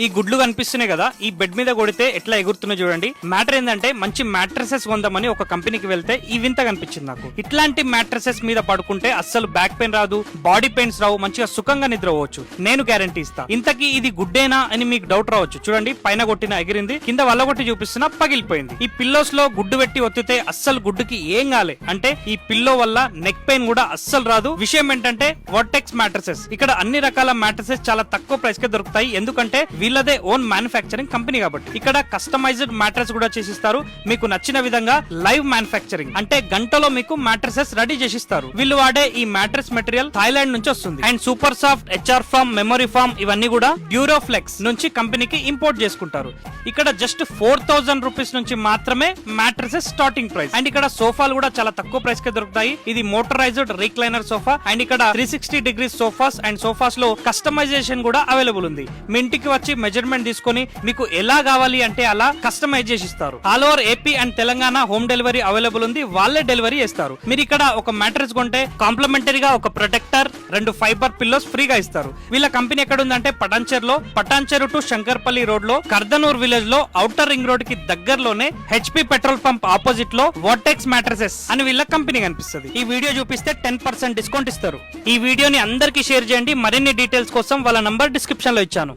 ఈ గుడ్లు కనిపిస్తున్నాయి కదా, ఈ బెడ్ మీద కొడితే ఎట్లా ఎగురుతున్నాయి చూడండి. మ్యాటర్ ఏంటంటే మంచి మ్యాట్రసెస్ కొందామని ఒక కంపెనీకి వెళ్తే ఈ వింత కనిపించింది నాకు. ఇట్లాంటి మ్యాట్రసెస్ మీద పడుకుంటే అస్సలు బ్యాక్ పెయిన్ రాదు, బాడీ పెయిన్స్ రావు, మంచిగా సుఖంగా నిద్రపోవచ్చు. నేను గ్యారంటీ ఇస్తా. ఇంతకీ ఇది గుడ్డేనా అని మీకు డౌట్ రావచ్చు. చూడండి, పైన కొట్టిన ఎగిరింది, కింద వల్లగొట్టి చూపిస్తున్నా పగిలిపోయింది. ఈ పిల్లోస్ లో గుడ్డు పెట్టి ఒత్తితే అస్సలు గుడ్డుకి ఏం కాలే. అంటే ఈ పిల్లో వల్ల నెక్ పెయిన్ కూడా అస్సలు రాదు. విషయం ఏంటంటే వర్టెక్స్ మ్యాట్రసెస్. ఇక్కడ అన్ని రకాల మ్యాట్రసెస్ చాలా తక్కువ ప్రైస్ కే దొరుకుతాయి. ఎందుకంటే వీళ్ళదే ఓన్ మ్యానుఫ్యాక్చరింగ్ కంపెనీ కాబట్టి. ఇక్కడ కస్టమైజ్డ్ మ్యాట్రస్ కూడా చేసిస్తారు. మీకు నచ్చిన విధంగా లైవ్ మ్యానుఫ్యాక్చరింగ్ అంటే గంటలో మీకు మ్యాట్రసెస్ రెడీ చేసిస్తారు. వీళ్ళు వాడే ఈ మ్యాట్రస్ మెటీరియల్ థాయిలాండ్ నుంచి వస్తుంది. And super soft, HR foam, memory foam ఇవన్నీ కూడా డ్యూరోఫ్లెక్స్ నుంచి కంపెనీకి ఇంపోర్ట్ చేసుకుంటారు. ఇక్కడ జస్ట్ 4000 రూపీస్ నుంచి మాత్రమే మ్యాట్రసెస్ స్టార్టింగ్ ప్రైస్. అండ్ ఇక్కడ సోఫాలు కూడా చాలా తక్కువ ప్రైస్ కే దొరుకుతాయి. ఇది మోటరైజ్డ్ రీక్లైనర్ సోఫా. అండ్ ఇక్కడ 360 డిగ్రీస్ సోఫాస్ అండ్ సోఫాస్ లో కస్టమైజేషన్ కూడా అవైలబుల్ ఉంది. మీ ఇంటికి వచ్చి మెజర్మెంట్ తీసుకొని మీకు ఎలా కావాలి అంటే అలా కస్టమైజ్ చేసి ఇస్తారు. All over AP and Telangana home delivery available ఉంది. వాళ్ళే డెలివరీ చేస్తారు. మీరు ఇక్కడ ఒక మ్యాట్రస్ కొంటే కాంప్లిమెంటరీగా ఒక ప్రొటెక్టర్, 2 ఫైబర్ పిల్లోస్ ఫ్రీగా ఇస్తారు. వీళ్ళ కంపెనీ ఎక్కడ ఉందంటే పటాన్చెరు టు శంకర్పల్లి రోడ్ లో, కర్దనూర్ విలేజ్ లో, ఔటర్ రింగ్ రోడ్ కి దగ్గరలోనే హెచ్పి పెట్రోల్ పంప్ ఆపోజిట్ లో వర్టెక్స్ మ్యాట్రసెస్ అని వీళ్ళ కంపెనీ కనిపిస్తుంది. ఈ వీడియో చూపిస్తే 10% డిస్కౌంట్ ఇస్తారు. ఈ వీడియోని అందరికీ షేర్ చేయండి. మరిన్ని డీటెయిల్స్ కోసం వాళ్ళ నంబర్ డిస్క్రిప్షన్ లో ఇచ్చాను.